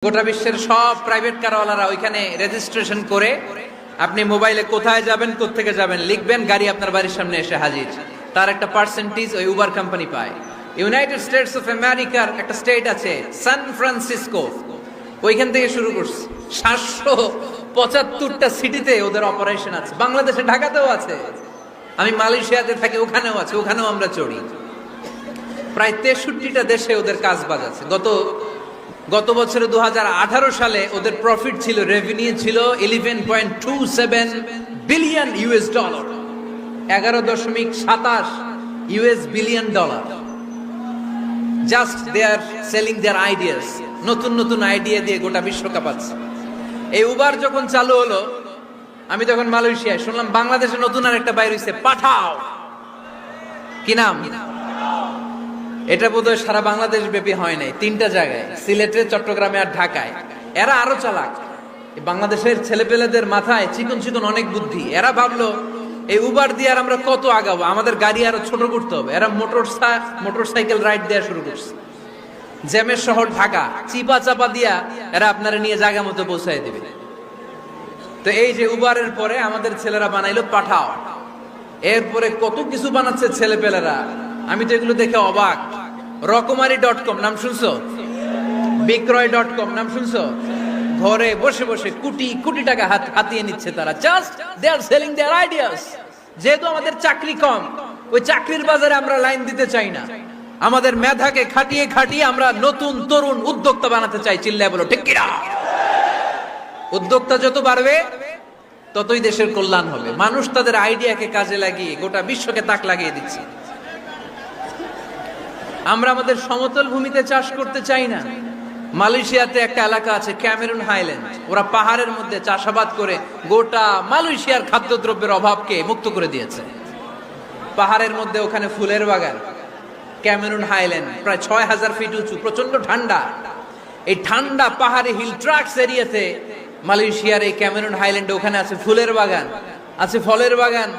গোটা বিশ্বের সব প্রাইভেট কারওয়ালারা ওইখানে রেজিস্ট্রেশন করে আপনি মোবাইলে কোথায় যাবেন কোত্থেকে যাবেন লিখবেন, গাড়ি আপনার বাড়ির সামনে এসে হাজির। তার একটা পার্সেন্টেজ ওই উবার কোম্পানি পায়। ইউনাইটেড স্টেটস অফ আমেরিকার একটা স্টেট আছে সান ফ্রান্সিসকো, ওইখান থেকে শুরু করছে। 775টা সিটিতে ওদের অপারেশন আছে। বাংলাদেশে ঢাকাতেও আছে, আমি মালয়েশিয়াতে থাকি, ওখানেও আছে, ওখানেও আমরা চড়ি। প্রায় 63টা দেশে ওদের কাজ বাজ আছে। গত বছরে 2018 সালে ওদের প্রফিট ছিল, রেভিনিউ ছিল 11.27 billion US dollar, 11.27 US billion dollar. Just they are selling their ideas, নতুন নতুন আইডিয়া দিয়ে গোটা বিশ্ব কাঁপাচ্ছে। এই উবার যখন চালু হলো, আমি তখন মালয়েশিয়ায়, শুনলাম বাংলাদেশে নতুন আর একটা বাইর হইছে, পাঠাও। কি নাম? এটা বোধহয় সারা বাংলাদেশ ব্যাপী হয় নাই, 3টা জায়গায়, সিলেটে, চট্টগ্রামে আর ঢাকায়। এরা আরো চালাক। বাংলাদেশের ছেলেপেলেদের মাথায় চিকন চিকন অনেক বুদ্ধি। এরা ভাবলো এই উবার দিয়ে আর আমরা কত আগাবো, আমাদের গাড়ি আরো ছোট করতে হবে। এরা মোটরসাইকেল রাইড দেওয়া শুরু করছে। জ্যামের শহর ঢাকা, চিপা চাপা দিয়া এরা আপনারা নিয়ে জায়গা মতো পৌঁছায় দিবে। তো এই যে উবারের পরে আমাদের ছেলেরা বানাইলো পাঠাও। এরপরে কত কিছু বানাচ্ছে ছেলেপেলেরা, আমি তো এগুলো দেখে অবাক। রকমারি.com নাম শুনছো? বিক্রয়.com নাম শুনছো? ঘরে বসে বসে কোটি কোটি টাকা হাতিয়ে নিচ্ছে তারা। Just they are selling their ideas. যেহেতু আমাদের চাকরি কম, ওই চাকরির বাজারে আমরা লাইন দিতে চাই না। আমাদের মেধাকে খাটিয়ে খাটিয়ে আমরা নতুন তরুণ উদ্যোক্তা বানাতে চাই। চিল্লায় বলো ঠিক কিনা? উদ্যোক্তা যত বাড়বে ততই দেশের কল্যাণ হবে। মানুষ তাদের আইডিয়াকে কাজে লাগিয়ে গোটা বিশ্বকে তাক লাগিয়ে দিচ্ছে। আমরা আমাদের সমতল ভূমিতে চাষ করতে চাই না। মালয়েশিয়াতে একটা এলাকা আছে ক্যামেরুন হাইল্যান্ড, ওরা পাহাড়ের মধ্যে চাষাবাদ করে গোটা মালয়েশিয়ার খাদ্যদ্রব্যের অভাবকে মুক্ত করে দিয়েছে। পাহাড়ের মধ্যে ওখানে ফুলের বাগান, ক্যামেরুন হাইল্যান্ড প্রায় 6000 ফিট উঁচু, প্রচন্ড ঠান্ডা। এই ঠান্ডা পাহাড়ি হিল ট্রাক্স এরিয়াতে মালয়েশিয়ার এই ক্যামেরুন হাইল্যান্ডে ওখানে আছে ফুলের বাগান, আছে ফলের বাগান,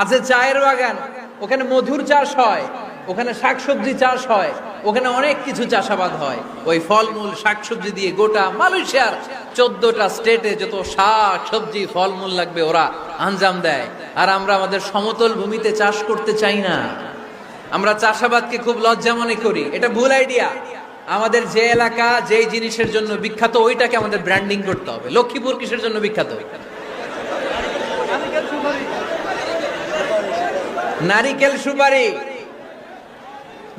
আছে চায়ের বাগান, ওখানে মধুর চাষ হয়, ওখানে শাকসবজি চাষ হয়, ওখানে অনেক কিছু চাষাবাদ হয়। ওই ফলমূল শাকসবজি দিয়ে গোটা মালয়েশিয়ার 14টা স্টেটে যত শাক সবজি ফলমূল লাগবে ওরা আঞ্জাম দেয়। আর আমরা আমাদের সমতল ভূমিতে চাষ করতে চাই না। আমরা চাষাবাদকে খুব লজ্জা মনে করি। এটা ভুল আইডিয়া। আমাদের যে এলাকা যেই জিনিসের জন্য বিখ্যাত ওইটাকে আমাদের ব্র্যান্ডিং করতে হবে। লক্ষ্মীপুর কিসের জন্য বিখ্যাত? নারিকেল সুপারি।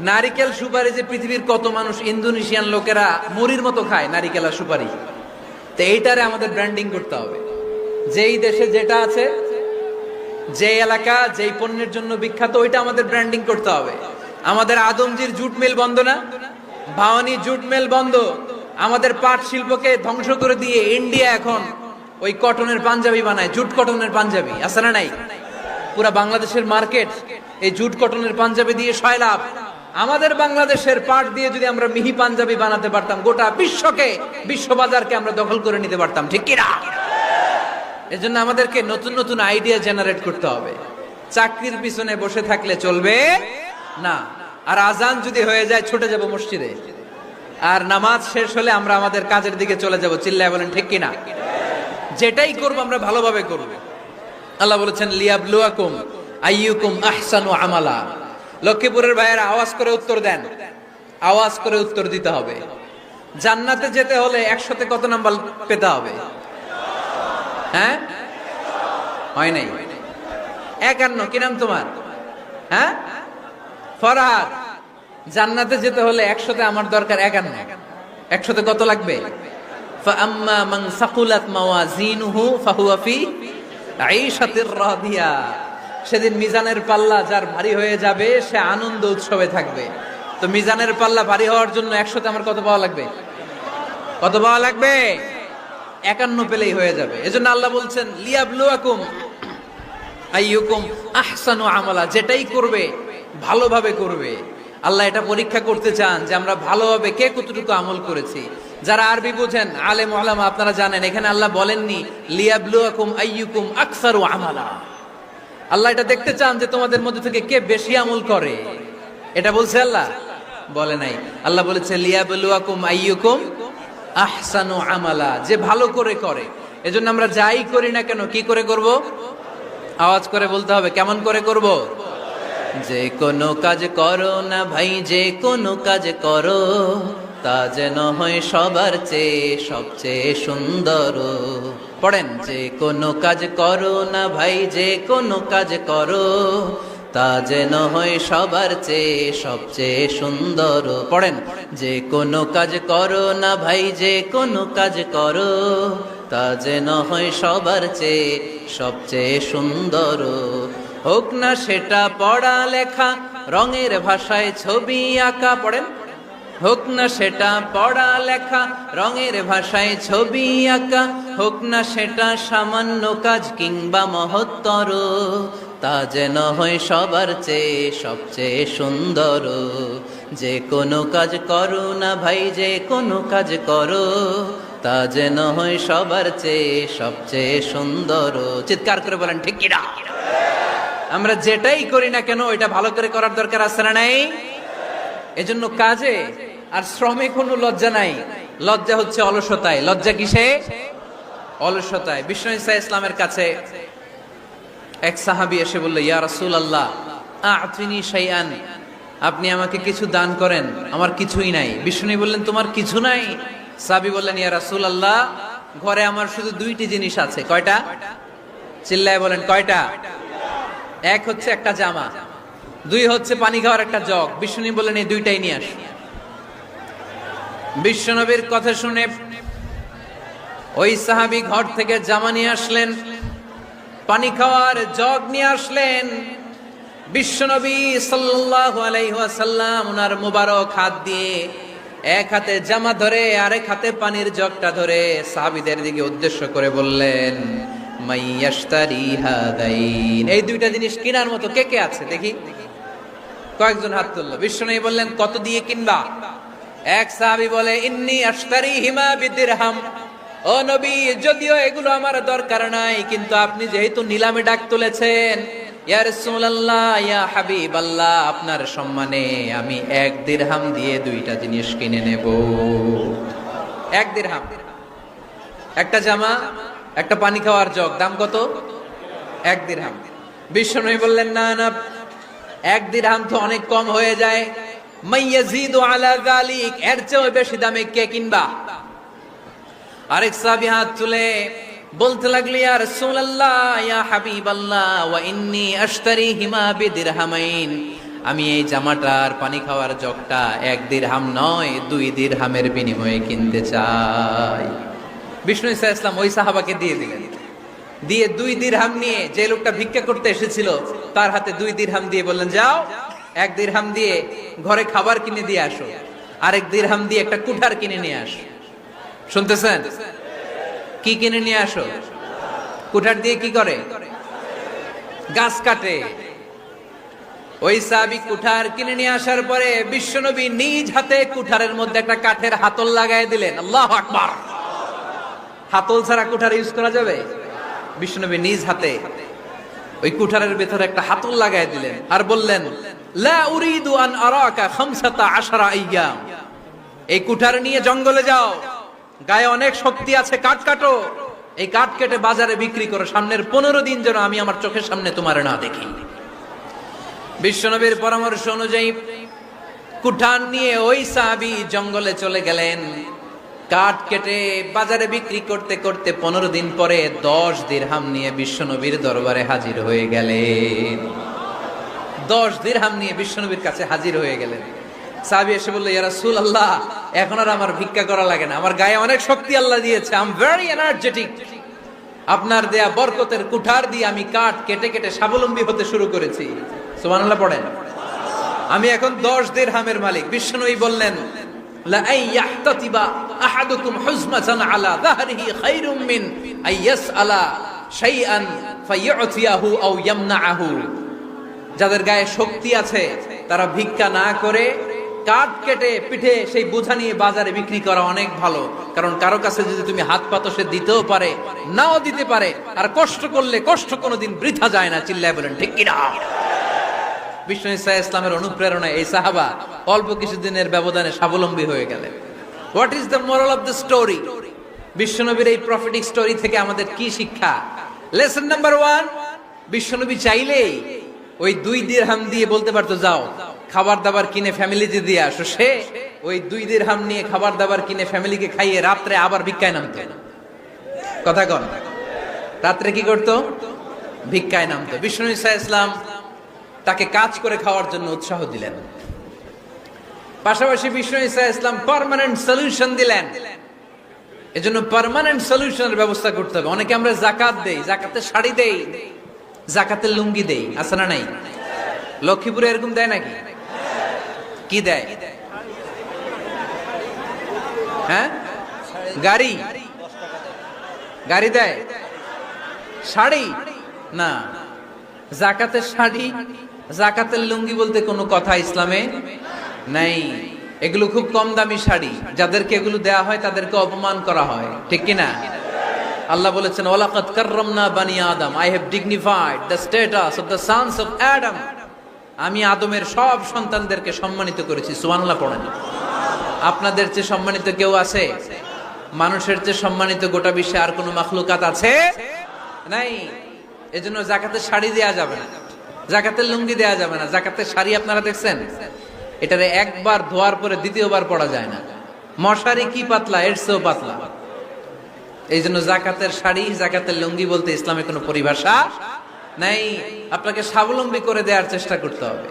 নারিকেল সুপারি যে পৃথিবীর কত মানুষ, ইন্দোনেশিয়ান লোকেরা মুড়ির মতো খায় নারিকেল আর সুপারি। তো এইটারে আমাদের ব্র্যান্ডিং করতে হবে। যেই দেশে যেটা আছে, যে এলাকা যেই পণ্যের জন্য বিখ্যাত, ওইটা আমাদের ব্র্যান্ডিং করতে হবে। আমাদের আদমজির জুট মিল বন্ধ না? ভাওয়ানি জুট মিল বন্ধ। আমাদের পাট শিল্পকে ধ্বংস করে দিয়ে ইন্ডিয়া এখন ওই কটনের পাঞ্জাবি বানায়, জুট কটনের পাঞ্জাবি। আছে না নাই? পুরা বাংলাদেশের মার্কেট এই জুট কটনের পাঞ্জাবি দিয়ে সয়লাভ। আমাদের বাংলাদেশের পাট দিয়ে যদি আমরা মিহি পাঞ্জাবি বানাতে পারতাম, গোটা বিশ্ববাজারকে আমরা দখল করে নিতে পারতাম। ঠিক কিনা? এজন্য আমাদেরকে নতুন নতুন আইডিয়া জেনারেট করতে হবে। চাকরির পিছনে বসে থাকলে চলবে না। আর আজান যদি হয়ে যায় ছুটে যাব মসজিদে, আর নামাজ শেষ হলে আমরা আমাদের কাজের দিকে চলে যাব। চিল্লায় বলেন ঠিক কিনা? যেটাই করব আমরা ভালোভাবে করব। আল্লাহ বলেছেন লিয়াবলুয়াকুম আইয়ুকুম আহসানু আমালা। লক্ষ্মীপুরের ভাইয়েরা আওয়াজ করে উত্তর দেন। আওয়াজ করে উত্তর দিতে হবে। জান্নাতে যেতে হলে 100তে কত নাম্বার পেতে হবে? হ্যাঁ, হয় নাই? 51। কি নাম তোমার? হ্যাঁ, ফরহাদ। জান্নাতে যেতে হলে 100তে আমার দরকার 51। 100তে কত লাগবে? ফাআম্মা মান সাকুলাত মাওয়াজিনুহু ফাহুয়া ফি আইশাতির রাদিয়া। সেদিন মিজানের পাল্লা যার ভারী হয়ে যাবে সে আনন্দ উৎসবে থাকবে। তো মিজানের পাল্লা ভারী হওয়ার জন্য 100তে আমার কত পাওয়া লাগবে? কত পাওয়া লাগবে? 51 পেলেই হয়ে যাবে। এজন্য আল্লাহ বলছেন লিয়াবলুয়াকুম আইয়ুকুম আহসানু আমালা। যেটাই করবে ভালোভাবে করবে। আল্লাহ এটা পরীক্ষা করতে চান যে আমরা ভালোভাবে কে কতটুকু আমল করেছি। যারা আরবি বুঝেন, আলেম ওলামা, আপনারা জানেন এখানে আল্লাহ বলেননি লিয়াবলুয়াকুম আইয়ুকুম আকসারু আমালা। আল্লাহ এটা দেখতে চান যে তোমাদের মধ্যে থেকে কে বেশি আমল করে। এটা বলছে আল্লাহ? বলে নাই। আল্লাহ বলেছে লিয়াবলুয়াকুম আইয়ুকুম আহসানু আমালা, যে ভালো করে করে। এজন্য আমরা যাই করি না কেন কি করে করব? আওয়াজ করে বলতে হবে, কেমন করে করব? যে কোনো কাজ করো না ভাই, যে কোনো কাজ করো, তা যেন হয় সবার চেয়ে সবচেয়ে সুন্দর। পড়েন, যে কোনো কাজ করো না ভাই, যে কোনো কাজ করো, তা যেন হয় সবার চেয়ে সবচেয়ে সুন্দর। পড়েন, যে কোনো কাজ করো না ভাই, যে কোনো কাজ করো, তা যেন হয় সবার চেয়ে সবচেয়ে সুন্দর। হোক না সেটা পড়া লেখা, রঙের ভাষায় ছবি আঁকা। পড়েন, হোক না সেটা পড়া লেখা, রঙের ভাষায় ছবি আঁকা, হোক না সেটা সামান্য কাজ কিংবা মহত্তর, তা যেন হয় সবার চেয়ে সবচেয়ে সুন্দর। যে কোনো কাজ করো না ভাই, যে কোনো কাজ করো, তা যেন হয় সবার চেয়ে সবচেয়ে সুন্দর। চিৎকার করে বলেন ঠিক কিনা? আমরা যেটাই করি না কেন ওইটা ভালো করে করার দরকার আছে না নাই? এজন্য কাজে আর শ্রমে কোনো লজ্জা নাই। লজ্জা হচ্ছে অলসতায়। লজ্জা কিসে? অলসতায়। বিষ্ণু ইসা ইসলামের কাছে এক সাহাবী এসে বলল, ইয়া রাসূলুল্লাহ আ'তিনি শাইআন, আপনি আমাকে কিছু দান করেন, আমার কিছুই নাই। বিষ্ণু বললেন, তোমার কিছু নাই? সাহাবী বললেন, ইয়া রাসূলুল্লাহ ঘরে আমার শুধু দুইটি জিনিস আছে। কয়টা? চিল্লায় বলেন কয়টা? এক হচ্ছে একটা জামা, দুই হচ্ছে পানি খাওয়ার একটা জগ। বিষ্ণু বললেন, এই দুইটাই নিয়ে আস। বিশ্বনবীর কথা শুনে ওই সাহাবী ঘর থেকে জামা নিয়ে আসলেন, পানি খাওয়ার জগ নিয়ে আসলেন। বিশ্বনবী সাল্লাল্লাহু আলাইহি ওয়াসাল্লাম ওনার মুবারক হাত দিয়ে এক হাতে জামা ধরে আরেক হাতে পানির জগটা ধরে সাহাবীদের দিকে উদ্দেশ্য করে বললেন, মাইয়াশতারি হাদাইন, এই দুইটা জিনিস কেনার মতো কে কে আছে দেখি? কয়েকজন হাত তুললো। বিশ্বনবী বললেন, কত দিয়ে কিনবা? এক সাহাবী বলে, ইন্নী আশতারিহিমা বিদিরহাম, ও নবী যদিও এগুলো আমার দরকার নাই, কিন্তু আপনি যেহেতু নিলামে ডাক তুলেছেন, ইয়া রাসূলুল্লাহ ইয়া হাবিবাল্লাহ, আপনার সম্মানে আমি 1 দিরহাম দিয়ে দুইটা জিনিস কিনে নেব। 1 দিরহাম, একটা জামা, একটা পানি খাওয়ার জগ, দাম কত? 1 দিরহাম। বিশ্বনবী বললেন, না না, 1 দিরহাম তো অনেক কম হয়ে যায়, মাইয়াজিদু আলা যালিক, এর চেয়ে বেশি দামে কে কিনবা? আরেক সাহাবী হাত তুলে বলতে লাগলো, ইয়া রাসূলুল্লাহ ইয়া হাবিবাল্লাহ ওয়া ইন্নী আশতারিহিমা বিদিরহামাইন, আমি এই জামাটার পানি খাওয়ার জগটা 1 দিরহাম নয় 2 দিরহামের বিনিময়ে কিনতে চাই। বিষ্ণু ইসা ইসলাম ওই সাহাবাকে দিয়ে দিলেন। দিয়ে 2 দিরহাম নিয়ে যে লোকটা ভিক্ষা করতে এসেছিল তার হাতে 2 দিরহাম দিয়ে বললেন, যাও 1 দিরহাম দিয়ে ঘরে খাবার কিনে দিয়ে আসো, আরেক দিরহাম দিয়ে একটা কুঠার কিনে নিয়ে আসো। শুনতেছেন? কি কিনে নিয়ে আসো? কুঠার দিয়ে কি করে? গাছ কাটে। ওই সাহাবী কুঠার কিনে নিয়ে আসার পরে বিশ্বনবী নিজ হাতে কুঠারের মধ্যে একটা কাঠের হাতল লাগাই দিলেন। আল্লাহু আকবার! হাতল ছাড়া কুঠার ইউজ করা যাবে? বিশ্বনবী নিজ হাতে ওই কুঠারের ভেতরে একটা হাতল লাগাই দিলেন আর বললেন, লা উরিদু আন আরাকা 15 আইয়াম, এই কুঠার নিয়ে জঙ্গলে যাও, গায়ে অনেক শক্তি আছে, কাঠ কাটো, এই কাঠ কেটে বাজারে বিক্রি করো, সামনের 15 দিন যেন আমি আমার চোখের সামনে তোমার না দেখি। বিশ্বনবীর পরামর্শ অনুযায়ী কুঠার নিয়ে ওই সাহাবী জঙ্গলে চলে গেলেন। কাঠ কেটে বাজারে বিক্রি করতে করতে 15 দিন পরে 10 দিরহাম নিয়ে বিশ্বনবীর দরবারে হাজির হয়ে গেলেন। 10 দিরহাম নিয়ে বিশ্বনবীর কাছে হাজির হয়ে গেলেন। সাহাবী এসে বলল, ইয়া রাসূলুল্লাহ এখন আর আমার ভিক্ষা করা লাগে না, আমার গায়ে অনেক শক্তি আল্লাহ দিয়েছে, আই এম ভেরি এনার্জেটিক, আপনার দেয়া বরকতের কুঠার দিয়ে আমি কাঠ কেটে কেটে স্বাবলম্বী হতে শুরু করেছি। সুবহানাল্লাহ পড়েন। আমি এখন 10 দিরহামের মালিক। বিশ্বনবী বললেন, লা আইয়াহতাতিবা আহাদুকুম হুজমাতান আলা যাহরিহি খায়রুম মিন আইয়াসআলা শাইআন ফায়ু'তিয়াহু আও ইয়ামনাহু, যাদের গায়ে শক্তি আছে তারা ভিক্ষা না করে কাঠ কেটে পিঠে সেই বোঝা নিয়ে বাজারে বিক্রি করা অনেক ভালো। কারণ কারো কাছে যদি তুমি হাত পাতো সে দিতেও পারে, নাও দিতে পারে, আর কষ্ট করলে কষ্ট কোনোদিন বৃথা যায় না। চিল্লায় বলেন ঠিক কিনা? বিষ্ণু ইসা ইসলামের অনুপ্রেরণায় এই সাহাবা অল্প কিছুদিনের ব্যবধানে স্বাবলম্বী হয়ে গেলেন। What is the moral of the story? বিশ্বনবীর এই প্রফেটিক স্টোরি থেকে আমাদের কি শিক্ষা? লেসন নাম্বার 1, বিশ্বনবী চাইলেই ওই 2 দিরহাম দিয়ে বলতে পারতো যাও খাবার দাবার কিনে ফ্যামিলিতে দিয়ে আসো। সে ওই 2 দিরহাম নিয়ে খাবার দাবার কিনে ফ্যামিলিকে খাইয়ে রাত্রে আবার ভিক্ষায় নামতো। কথা কন, রাত্রে কি করতো? ভিক্ষায় নামতো। বিশ্বনবী সাল্লাল্লাহু আলাইহি ওয়াসাল্লাম তাকে কাজ করে খাওয়ার জন্য উৎসাহ দিলেন। পাশাপাশি বিশ্বনবী সাল্লাল্লাহু আলাইহি ওয়াসাল্লাম পার্মানেন্ট সলিউশন দিলেন। এজন্য পার্মানেন্ট সলিউশনের ব্যবস্থা করতে হবে। অনেকে আমরা যাকাত দেই, যাকাতে শাড়ি দেই, যাকাতের লুঙ্গি দেই, আছে না নাই? লক্ষ্মীপুরে এরকম দেয় নাকি? কি দেয়? হ্যাঁ, গাড়ি গাড়ি দেয়, শাড়ি না। যাকাতের শাড়ি, যাকাতের লুঙ্গি বলতে কোনো কথা ইসলামে নাই। এগুলো খুব কম দামি শাড়ি, যাদেরকে এগুলো দেয়া হয় তাদেরকে অপমান করা হয়, ঠিক কি না? আল্লাহ বলেছেন ওয়ালাকাদ কাররামনা বানি আদম, I have dignified the status of the sons of Adam. আমি আদমের সব সন্তানদেরকে সম্মানিত করেছি। সুবহানাল্লাহ পড়েন। আপনাদের চেয়ে সম্মানিত কেউ আছে? মানুষের চেয়ে সম্মানিত গোটা বিশ্বে আর কোনো মাখলুকাত আছে? নাই। এজন্য যাকাতের শাড়ি দেয়া যাবে না, যাকাতের লুঙ্গি দেয়া যাবে না। যাকাতের শাড়ি আপনারা দেখছেন? এটারে একবার ধোয়ার পরে দ্বিতীয়বার পরা যায় না। মশারি কি পাতলা, এর চেয়েও পাতলা। এই জন্য যাকাতের শাড়ি, যাকাতের লুঙ্গি বলতে ইসলামে কোনো পরিভাষা নাই। আপনাকে স্বাবলম্বী করে দেওয়ার চেষ্টা করতে হবে।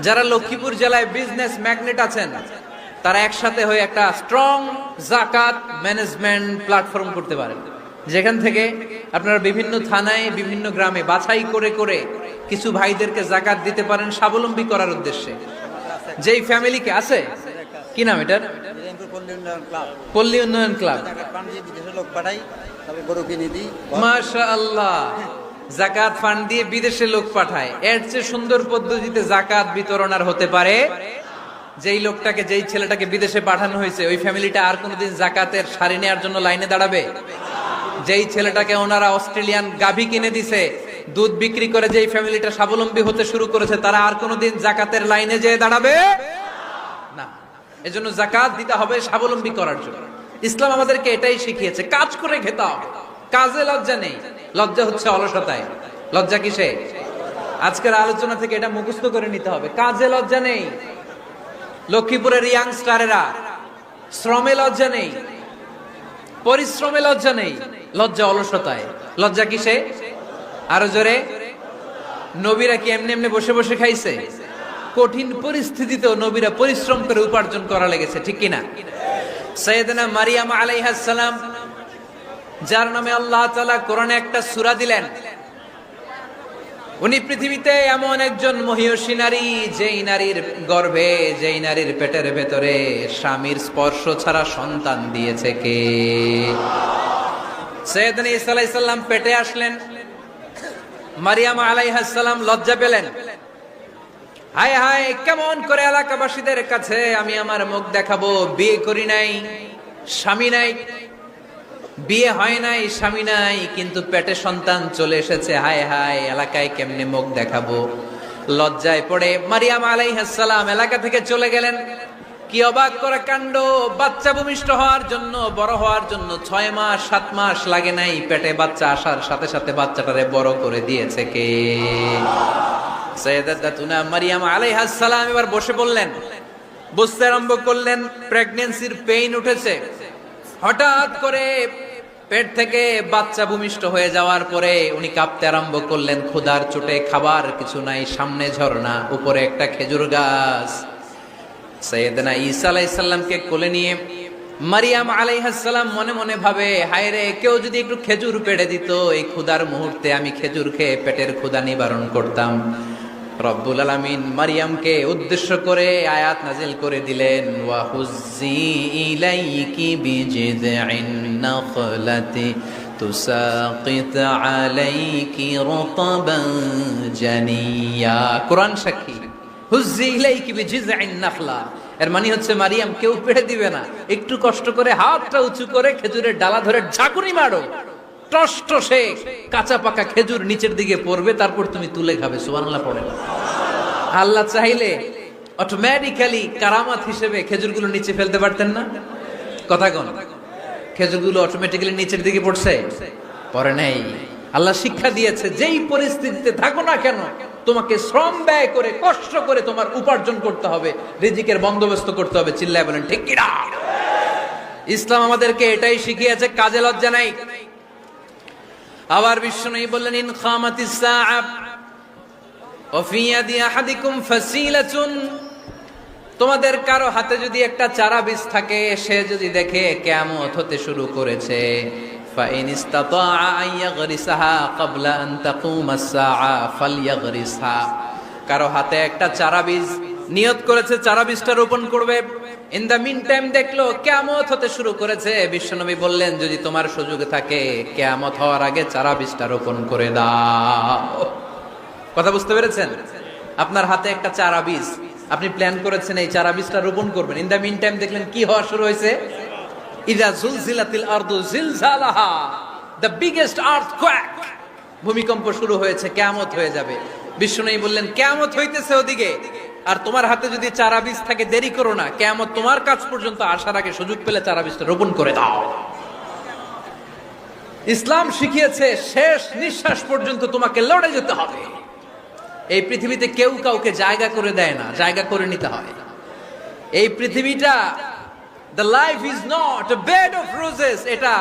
যারা লক্ষ্মীপুর জেলায় বিজনেস ম্যাগনেট আছেন, তারা একসাথে হয়ে একটা স্ট্রং যাকাত ম্যানেজমেন্ট প্ল্যাটফর্ম করতে পারেন, যেখান থেকে আপনারা বিভিন্ন থানায়, বিভিন্ন গ্রামে বাছাই করে করে কিছু ভাইদেরকে যাকাত দিতে পারেন স্বাবলম্বী করার উদ্দেশ্যে। যেই ফ্যামিলিকে আছে, কি নাম এটার? পল্লী উন্নয়ন ক্লাব। মাশাআল্লাহ, যাকাত ফান্ড দিয়ে বিদেশে লোক পাঠায়। এর চেয়ে সুন্দর পদ্ধতিতে যাকাত বিতরণ আর হতে পারে? যেই লোকটাকে, যেই ছেলেটাকে বিদেশে পাঠানো হয়েছে, ওই ফ্যামিলিটা আর কোনোদিন যাকাতের শাড়ি নেওয়ার জন্য লাইনে দাঁড়াবে? যেই ছেলেটাকে ওনারা অস্ট্রেলিয়ান গাভী কিনে দিছে, দুধ বিক্রি করে যেই ফ্যামিলিটা স্বাবলম্বী হতে শুরু করেছে, তারা আর কোনোদিন যাকাতের লাইনে যেয়ে দাঁড়াবে না। এজন্য যাকাত দিতে হবে স্বাবলম্বী করার জন্য। ইসলাম আমাদেরকে এটাই শিখিয়েছে, কাজ করে খেতে হবে। কাজে লজ্জা নেই, লজ্জা হচ্ছে অলসতায়। লজ্জা কিসে? আজকের আলোচনা থেকে এটা মুখস্থ করে নিতে হবে, কাজে লজ্জা নেই। লক্ষ্মীপুরের ইয়াংস্টারেরা শ্রমে লজ্জা নেই, পরিশ্রমে লজ্জা নেই, লজ্জা অলসতায়। লজ্জা কিসে? আরো জোরে। নবীরা কি এমনি এমনি বসে বসে খাইছে? কঠিন পরিস্থিতিতেও নবীরা পরিশ্রম করে উপার্জন করা লেগেছে, ঠিক কিনা? সাইয়েদনা মারিয়াম আলাইহিস সালাম, যার নামে আল্লাহ তাআলা কোরআনে একটা সূরা দিলেন, উনি পৃথিবীতে এমন একজন মহিয়সী নারী, যেই নারীর গর্ভে, যেই নারীর পেটের ভেতরে স্বামীর স্পর্শ ছাড়া সন্তান দিয়েছে কে? সাইয়েদনা ঈসা আলাইহিস সালাম পেটে আসলেন। মারিয়াম আলাইহিস সালাম লজ্জা পেলেন। হায় হায়, কেমন করে এলাকাবাসীদের কাছে আমি আমার মুখ দেখাবো? বিয়ে করি নাই, স্বামী নাই, বিয়ে হয় নাই, স্বামী নাই, কিন্তু পেটে সন্তান চলে এসেছে। হায় হায়, এলাকায় কেমনে মুখ দেখাবো? লজ্জায় পড়ে মারিয়াম আলাইহিস সালাম এলাকা থেকে চলে গেলেন। কি অবাক করা কাণ্ড! বাচ্চা ভূমিষ্ঠ হওয়ার জন্য, বড় হওয়ার জন্য 6 মাস 7 মাস লাগে নাই, পেটে বাচ্চা আসার সাথে সাথে বাচ্চাটারে বড় করে দিয়েছে কে? সাইয়েদাতুনা মারিয়াম আলাইহিস সালাম এবার বসে পড়লেন, বুঝতে আরম্ভ করলেন প্রেগন্যান্সির পেইন উঠেছে। হঠাৎ করে পেট থেকে বাচ্চা ভূমিষ্ঠ হয়ে যাওয়ার পরে উনি কাঁপতে আরম্ভ করলেন। ক্ষুধার চোটে খাবার কিছু নাই, সামনে ঝর্ণা, উপরে একটা খেজুর গাছ। সাইয়েদনা ঈসা আলাইহিস সালামকে কোলে নিয়ে মারিয়াম আলাইহিস সালাম মনে মনে ভাবে, হায় রে, কেউ যদি একটু খেজুর পেড়ে দিত, এই ক্ষুধার মুহূর্তে আমি খেজুর খেয়ে পেটের ক্ষুধা নিবারণ করতাম। রব্বুল আলামিন মারিয়ামকে উদ্দেশ্য করে আয়াত নাজিল করে দিলেন, ওয়া হুজ্জি ইলাইকি বিজিযইন নাখলাতি তুসাকিত আলাইকি রতবান জানিয়া। কোরআন সাক্ষী, হুজ্জি ইলাইকি বিজিযইন নাখলা, এর মানে হচ্ছে মারিয়াম, কেউ পেড়ে দিবে না, একটু কষ্ট করে হাতটা উঁচু করে খেজুরের ডালা ধরে ঝাঁকুনি মারো, টস টসে কাঁচা পাকা খেজুর নিচের দিকে পড়বে, তারপর তুমি তুলে খাবে। সুবহানাল্লাহ পড়েন। আল্লাহ চাইলে অটোমেটিক্যালি কারামাত হিসেবে খেজুরগুলো নিচে ফেলতে পারতেন না? কথা কোন? খেজুরগুলো অটোমেটিক্যালি নিচের দিকে পড়ছে? পড়ে নাই। আল্লাহ শিক্ষা দিয়েছে যেই পরিস্থিতিতে থাকো না কেন তোমাকে শ্রম ব্যয় করে কষ্ট করে তোমার উপার্জন করতে হবে, রিজিকের বন্দোবস্ত করতে হবে। চিল্লায় বলেন ঠিক কিনা? ইসলাম আমাদেরকে এটাই শিখিয়েছে, কাজে লজ্জা নাই। আবার বিশ্বনবী বললেন ইন খামাতিস সাআ ওয়া ফি ইয়াদি আহাদিকুম ফাসিলাতুন, তোমাদের কারো হাতে যদি একটা চারা বীজ থাকে, সে যদি দেখে কিয়ামত হতে শুরু করেছে, ফাইন ইসতাতাআ আন ইয়াগরিসাহা ক্বাবলা আন তাকুমাস সাআ ফালইয়াগরিসহা, কারো হাতে একটা চারা বীজ নিয়ত করেছে চারা বীজটা রোপণ করবে, ইন দা মিন টাইম দেখলো কিয়ামত হতে শুরু করেছে, বিশ্বনবী বললেন যদি তোমার সুযোগ থাকে কিয়ামত হওয়ার আগে চারা বীজটা রোপণ করে দাও। কথা বুঝতে পেরেছেন? আপনার হাতে একটা চারা বীজ, আপনি প্ল্যান করেছেন এই চারা বীজটা রোপণ করবেন, ইন দা মিন টাইম দেখলেন কি হওয়া শুরু হয়েছে, ইযা জুলজিলাতিল আরদু জিলজালাহা, দ্য বিগেস্ট আর্থকোয়েক, ভূমিকম্প শুরু হয়েছে, কিয়ামত হয়ে যাবে। বিশ্বনবী বললেন কিয়ামত হইতেছে ওদিকে, আর তোমার হাতে যদি চারা বীজ থাকে দেরি করো না, কিয়ামত তোমার কাছ পর্যন্ত আসার আগে সুযোগ পেলে চারা বীজটা রোপণ করে দাও। ইসলাম শিখিয়েছে শেষ নিঃশ্বাস পর্যন্ত তোমাকে লড়ে যেতে হবে। এই পৃথিবীতে কেউ কাউকে জায়গা করে দেয় না, জায়গা করে নিতে হয়। এই পৃথিবীটা the life is not a bed of roses, এটা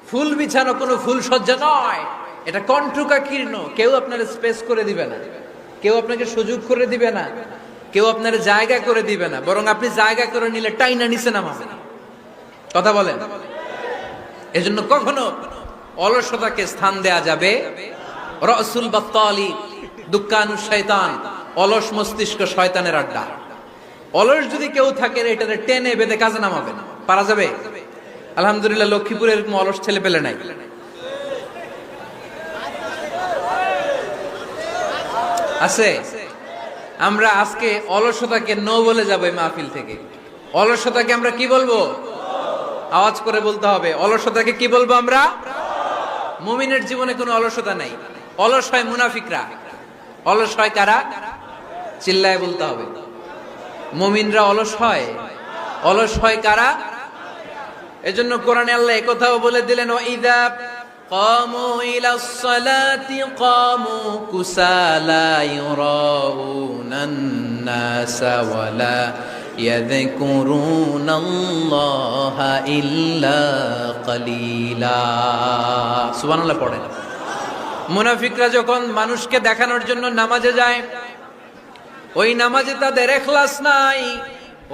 ফুল বিছানো কোনো ফুল সজ্জা নয়, এটা কণ্টকাকীর্ণ। কেউ আপনার স্পেস করে দিবে না, কেউ আপনাকে সুযোগ করে দিবে না, কেউ আপনার জায়গা করে দিবে না, বরং আপনি জায়গা করে নিলে টাইনা নিচে নামাবেন। কথা বলেন? এজন্য কখনো অলসতাকে স্থান দেয়া যাবে। রাসূল বাত্তালি দুক্কানু শয়তান, অলস মস্তিষ্ক শয়তানের আড্ডা। অলস যদি কেউ থাকে এটারে টেনে বেঁধে কাজে নামাবেন, পারা যাবে? আলহামদুলিল্লাহ লক্ষ্মীপুরে এরকম অলস ছেলে পেলে নাই। আছে? আমরা আজকে অলসতাকে নো বলে যাবো এই মাহফিল থেকে। অলসতাকে আমরা কি বলবো? আওয়াজ করে বলতে হবে, অলসতাকে কি বলবো আমরা? মুমিনের জীবনে কোনো অলসতা নাই। অলস হয় মুনাফিকরা। অলস হয় কারা? চিল্লায় বলতে হবে। মুমিনরা অলস হয়। অলস হয় কারা? এজন্য কোরআনে আল্লাহ একথাও বলে দিলেন, ওয়াইদা قاموا إلى الصلاة قاموا كسالى يراءون الناس ولا يذكرون الله إلا قليلا। সুবহানাল্লাহ পড়েন। মুনাফিকরা যখন মানুষকে দেখানোর জন্য নামাজে যায়, ওই নামাজে তাদের ইখলাস নাই,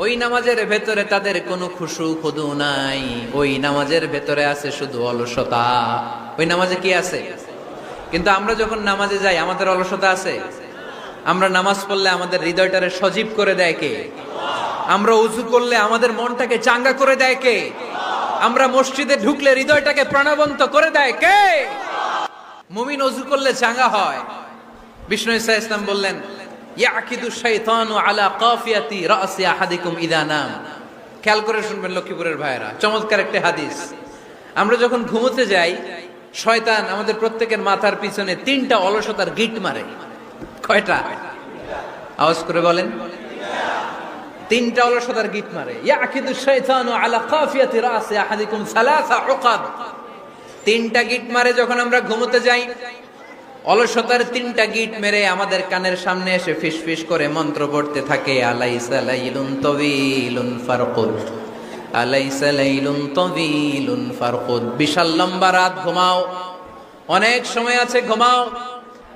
ওই নামাজের ভেতরে তাদের কোনো খুশু খুদু নাই, ওই নামাজের ভেতরে আছে শুধু অলসতা। ওই নামাজে কি আছে? কিন্তু আমরা যখন নামাজে যাই আমাদের অলসতা আছে? আমরা নামাজ পড়লে আমাদের হৃদয়টারে সজীব করে দেয় কে? আমরা ওযু করলে আমাদের মনটাকে চাঙ্গা করে দেয় কে? আমরা মসজিদে ঢুকলে হৃদয়টাকে প্রাণবন্ত করে দেয় কে? মুমিন ওযু করলে চাঙ্গা হয়। বিষ্ণু ঈসা ইসলাম বললেন, ইয়াকিদু শাইতানু আলা কাফিয়াতি রাসি আহাদিকুম ইযা নাম। খেয়াল করে শুনবেন লক্ষ্মীপুরের ভাইরা, চমৎকার একটা হাদিস। আমরা যখন ঘুমোতে যাই, শয়তান আমাদের প্রত্যেকের মাথার পিছনে 3টা অলসতার গিট মারে। কয়টা? আওয়াজ করে বলেন। 3টা অলসতার গিট মারে। ইয়াকিদু শাইতানু আলা কাফিয়াতি রাসি আহাদিকুম সালাসা উকাদ। 3টা গিট মারে যখন আমরা ঘুমোতে যাই। অলসতার 3টা গিট মেরে আমাদের কানের সামনে এসে ফিসফিস করে মন্ত্র পড়তে থাকে, আলাইসা লাইলুন তাওয়িলুন ফারকুদ, আলাইসা লাইলুন তাওয়িলুন ফারকুদ। বিশাল লম্বা রাত, ঘুমাও। অনেক সময় আছে, ঘুমাও।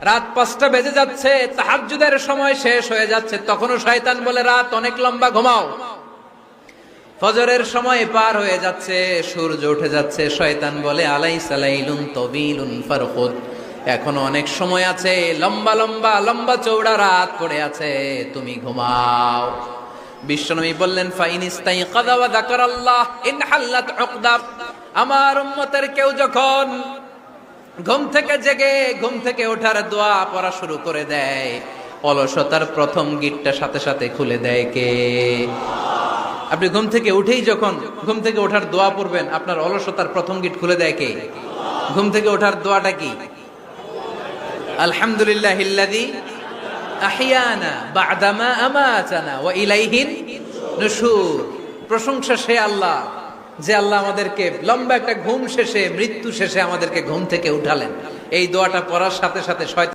রাত 5টা বেজে যাচ্ছে, তাহাজ্জুদের সময় শেষ হয়ে যাচ্ছে, তখনও শয়তান বলে রাত অনেক লম্বা, ঘুমাও। ফজরের সময় পার হয়ে যাচ্ছে, সূর্য উঠে যাচ্ছে, শয়তান বলে আলাইসা লাইলুন তাওয়িলুন ফারকুদ, এখনো অনেক সময় আছে, লম্বা লম্বা লম্বা চৌড়া রাত পড়ে আছে, তুমি ঘুমাও। বিশ্বনবী বললেন, ফাইন ইস্তাইকাযা ওয়া যাকারাল্লাহ ইনহাল্লাত উকদা। আমার উম্মতের কেউ যখন ঘুম থেকে জেগে ঘুম থেকে ওঠার দোয়া পড়া শুরু করে দেয়, অলসতার প্রথম গিটটা সাথে সাথে খুলে দেয় কে? আপনি ঘুম থেকে উঠেই যখন ঘুম থেকে ওঠার দোয়া পড়বেন, আপনার অলসতার প্রথম গিট খুলে দেয় কে? ঘুম থেকে ওঠার দোয়াটা কি? আলহামদুলিল্লাহিল্লাযী আহইয়ানা বা'দামা আমাতানা ওয়া ইলাইহিন নুশুর। প্রশংসা সে আল্লাহ যে আল্লাহ আমাদেরকে লম্বা একটা ঘুম শেষে, মৃত্যু শেষে আমাদেরকে ঘুম থেকে উঠালেন, এই দোয়াটা পড়ার সাথে সাথে শয়তান